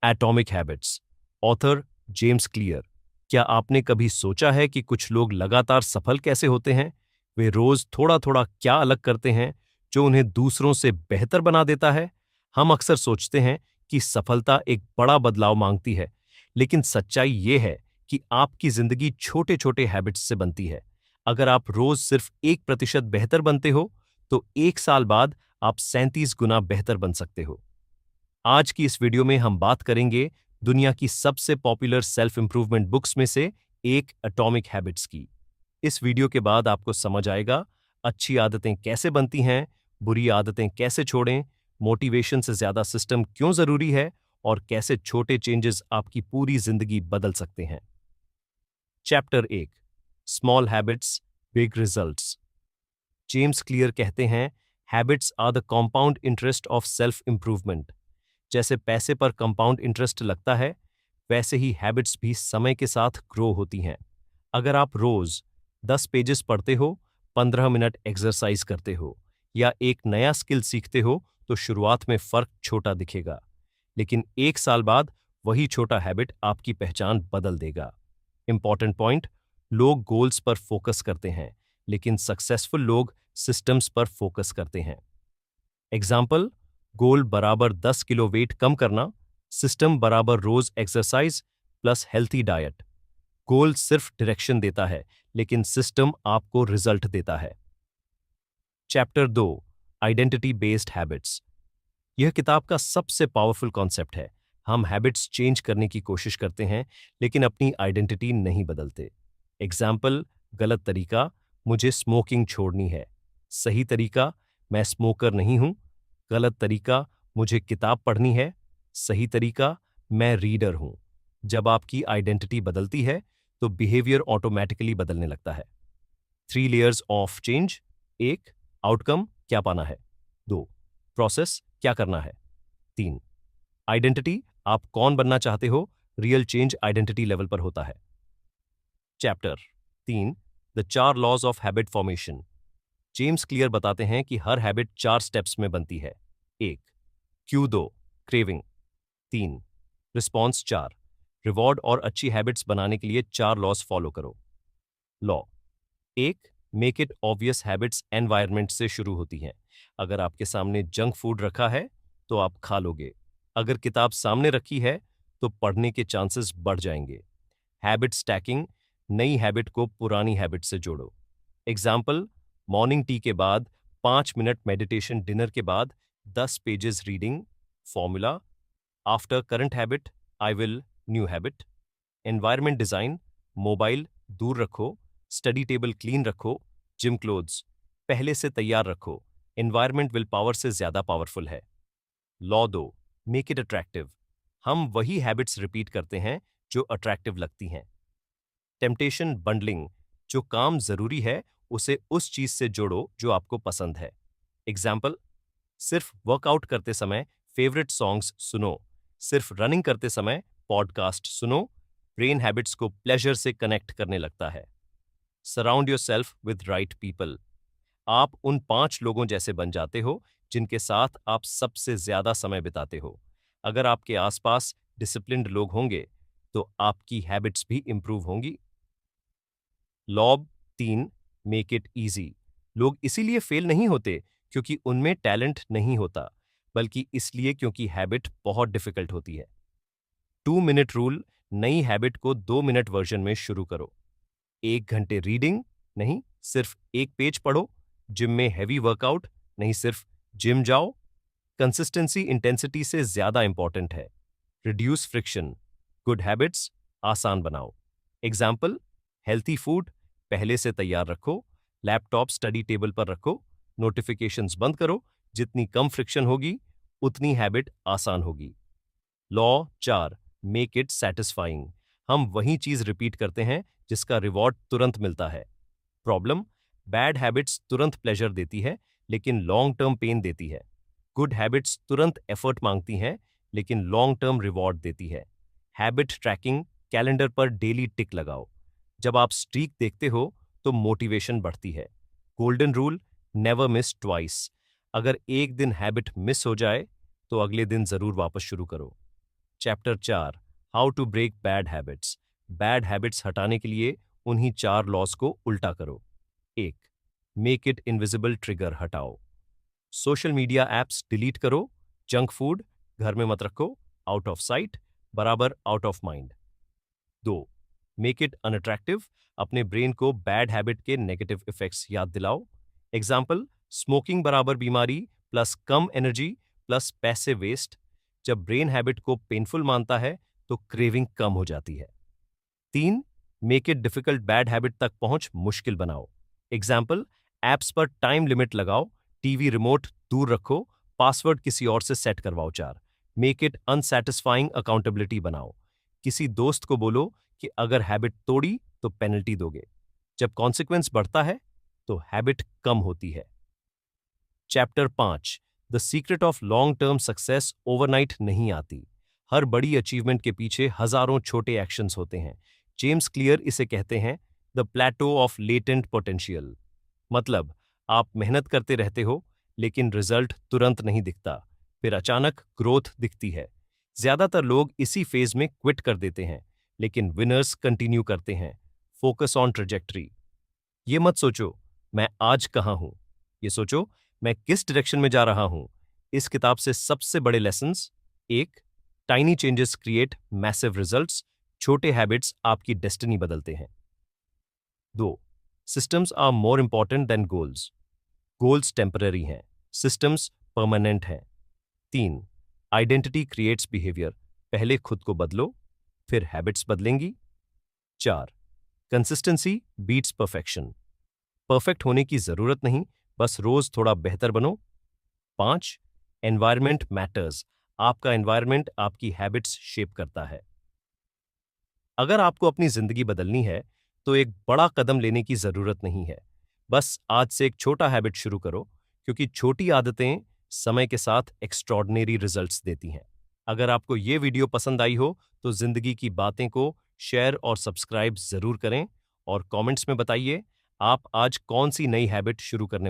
Atomic habits, author James clear. क्या आपने कभी सोचा है कि कुछ लोग लगातार सफल कैसे होते हैं? वे रोज थोड़ा थोड़ा क्या अलग करते हैं जो उन्हें दूसरों से बेहतर बना देता है? हम अक्सर सोचते हैं कि सफलता एक बड़ा बदलाव मांगती है, लेकिन सच्चाई ये है कि आपकी जिंदगी छोटे छोटे हैबिट्स से बनती है। अगर आप रोज सिर्फ 1% बेहतर बनते हो, तो 1 साल बाद आप 37 गुना बेहतर बन सकते हो। आज की इस वीडियो में हम बात करेंगे दुनिया की सबसे पॉपुलर सेल्फ इंप्रूवमेंट बुक्स में से एक, एटॉमिक हैबिट्स की। इस वीडियो के बाद आपको समझ आएगा अच्छी आदतें कैसे बनती हैं, बुरी आदतें कैसे छोड़ें, मोटिवेशन से ज्यादा सिस्टम क्यों जरूरी है और कैसे छोटे चेंजेस आपकी पूरी जिंदगी बदल सकते हैं। Chapter 1, small habits big results. James Clear कहते हैं, habits are the compound interest of self improvement. जैसे पैसे पर कंपाउंड इंटरेस्ट लगता है, वैसे ही हैबिट्स भी समय के साथ ग्रो होती हैं। अगर आप रोज 10 पेजेस पढ़ते हो, 15 मिनट एक्सरसाइज करते हो या एक नया स्किल सीखते हो, तो शुरुआत में फर्क छोटा दिखेगा, लेकिन 1 साल बाद वही छोटा हैबिट आपकी पहचान बदल देगा। इंपॉर्टेंट पॉइंट, लोग गोल्स पर फोकस करते हैं, लेकिन सक्सेसफुल लोग सिस्टम्स पर फोकस करते हैं। एग्जाम्पल, गोल बराबर 10 किलो वेट कम करना, सिस्टम बराबर रोज एक्सरसाइज प्लस हेल्थी डाइट। गोल सिर्फ डायरेक्शन देता है, लेकिन सिस्टम आपको रिजल्ट देता है। Chapter 2, identity based habits. यह किताब का सबसे पावरफुल कॉन्सेप्ट है। हम हैबिट्स चेंज करने की कोशिश करते हैं, लेकिन अपनी आइडेंटिटी नहीं बदलते। एग्जाम्पल, गलत तरीका, मुझे स्मोकिंग छोड़नी है। सही तरीका, मैं स्मोकर नहीं हूं। गलत तरीका, मुझे किताब पढ़नी है। सही तरीका, मैं रीडर हूं। जब आपकी आइडेंटिटी बदलती है, तो बिहेवियर ऑटोमेटिकली बदलने लगता है। 3 लेयर्स ऑफ चेंज। 1, आउटकम, क्या पाना है। 2, प्रोसेस, क्या करना है। 3, आइडेंटिटी, आप कौन बनना चाहते हो। रियल चेंज आइडेंटिटी लेवल पर होता है। Chapter 3, the 4 laws of habit formation. James Clear बताते हैं कि हर हैबिट 4 स्टेप्स में बनती है। 1, क्यू 2, क्रेविंग। 3, रिस्पॉन्स। 4, रिवॉर्ड। और अच्छी हैबिट्स बनाने के लिए 4 लॉज फॉलो करो। Law 1, make it obvious habits environment से शुरू होती हैं। अगर आपके सामने जंक फूड रखा है, तो आप खा लोगे। अगर किताब सामने रखी है, तो पढ़ने के चांसेस बढ़ जाएंगे। हैबिट स्टैकिंग, नई हैबिट को पुरानी हैबिट से जोड़ो। एग्जाम्पल, मॉर्निंग टी के बाद 5 मिनट मेडिटेशन, डिनर के बाद 10 pages reading. Formula, after current habit I will new habit. Environment design, mobile दूर रखो, स्टडी टेबल क्लीन रखो, जिम क्लोथ्स पहले से तैयार रखो। एनवायरमेंट विल पावर से ज्यादा पावरफुल है। Law 2, make it attractive. हम वही हैबिट्स रिपीट करते हैं जो अट्रैक्टिव लगती हैं। टेम्पटेशन बंडलिंग, जो काम जरूरी है उसे उस चीज से जोड़ो जो आपको पसंद है। एग्जाम्पल, सिर्फ वर्कआउट करते समय फेवरेट सॉन्ग्स सुनो। सिर्फ रनिंग करते समय पॉडकास्ट सुनो। ब्रेन हैबिट्स को प्लेजर से कनेक्ट करने लगता है। Surround your self with right people. आप उन 5 लोगों जैसे बन जाते हो जिनके साथ आप सबसे ज्यादा समय बिताते हो। अगर आपके आसपास डिसिप्लिन्ड लोग होंगे, तो आपकी हैबिट्स भी इंप्रूव होंगी। Lobe 3, make it easy. लोग इसीलिए फेल नहीं होते क्योंकि उनमें टैलेंट नहीं होता, बल्कि इसलिए क्योंकि हैबिट बहुत डिफिकल्ट होती है। 2 मिनट रूल, नई हैबिट को 2 मिनट वर्जन में शुरू करो। 1 घंटे रीडिंग, नहीं सिर्फ 1 पेज पढ़ो। जिम में हैवी वर्कआउट, नहीं सिर्फ जिम जाओ। कंसिस्टेंसी इंटेंसिटी से ज्यादा इंपॉर्टेंट है। रिड्यूस फ्रिक्शन, गुड हैबिट्स आसान बनाओ। एग्जाम्पल, हेल्थी फूड पहले से तैयार रखो। लैपटॉप स्टडी टेबल पर रखो। नोटिफिकेशंस बंद करो। जितनी कम फ्रिक्शन होगी, उतनी हैबिट आसान होगी। Law 4, make it satisfying. हम वही चीज रिपीट करते हैं जिसका रिवॉर्ड तुरंत मिलता है। प्रॉब्लम, बैड हैबिट्स तुरंत प्लेजर देती है, लेकिन लॉन्ग टर्म पेन देती है। गुड हैबिट्स तुरंत एफर्ट मांगती हैं, लेकिन लॉन्ग टर्म रिवॉर्ड देती है। हैबिट ट्रैकिंग, कैलेंडर पर डेली टिक लगाओ। जब आप स्ट्रीक देखते हो, तो मोटिवेशन बढ़ती है। Golden rule, never miss twice. अगर एक दिन हैबिट मिस हो जाए, तो अगले दिन जरूर वापस शुरू करो। Chapter 4 how to break bad habits. Bad habits हटाने के लिए उन्हीं 4 लॉस को उल्टा करो। 1. मेक इट इनविजिबल ट्रिगर हटाओ। सोशल मीडिया ऐप्स डिलीट करो। जंक फूड घर में मत रखो। आउट ऑफ साइट बराबर out of mind. 2. Make it unattractive. अपने ब्रेन को बैड हैबिट के नेगेटिव इफेक्ट्स याद दिलाओ। एग्जाम्पल, स्मोकिंग बराबर बीमारी प्लस कम एनर्जी प्लस पैसे वेस्ट। जब ब्रेन हैबिट को पेनफुल मानता है तो क्रेविंग कम हो जाती है। 3. Make it difficult. Bad habit तक पहुंच मुश्किल बनाओ। एग्जाम्पल, एप्स पर टाइम लिमिट लगाओ। टीवी रिमोट दूर रखो। पासवर्ड किसी और से सेट करवाओ। 4. Make it अनसैटिस्फाइंग। अकाउंटेबिलिटी बनाओ। किसी दोस्त को बोलो कि अगर हैबिट तोड़ी तो पेनल्टी दोगे। जब कॉन्सिक्वेंस बढ़ता है तो हैबिट कम होती है। Chapter 5 the secret of long term success overnight नहीं आती। हर बड़ी अचीवमेंट के पीछे हजारों छोटे एक्शंस होते हैं। जेम्स क्लियर इसे कहते हैं the plateau of latent potential. मतलब, आप मेहनत करते रहते हो लेकिन रिजल्ट तुरंत नहीं दिखता, फिर अचानक ग्रोथ दिखती है। ज्यादातर लोग इसी फेज में क्विट कर देते हैं, लेकिन विनर्स कंटिन्यू करते हैं। Focus on trajectory. ये मत सोचो मैं आज कहां हूं, ये सोचो मैं किस डायरेक्शन में जा रहा हूं। इस किताब से सबसे बड़े lessons: 1. Tiny changes create massive results. छोटे हैबिट्स आपकी डेस्टिनी बदलते हैं। 2. Systems are more important than goals. Goals temporary हैं, सिस्टम्स परमानेंट हैं। 3. Identity creates behaviour. पहले खुद को बदलो, फिर हैबिट्स बदलेंगी। 4. Consistency beats perfection. परफेक्ट होने की जरूरत नहीं, बस रोज थोड़ा बेहतर बनो। 5. Environment matters. आपका एनवायरमेंट आपकी हैबिट्स शेप करता है। अगर आपको अपनी जिंदगी बदलनी है तो एक बड़ा कदम लेने की जरूरत नहीं है। बस आज से एक छोटा हैबिट शुरू करो, क्योंकि छोटी आदतें समय के साथ एक्स्ट्रॉर्डिनरी रिजल्ट्स देती हैं। अगर आपको ये वीडियो पसंद आई हो तो जिंदगी की बातें को शेयर और सब्सक्राइब जरूर करें और कमेंट्स में बताइए आप आज कौन सी नई हैबिट शुरू करने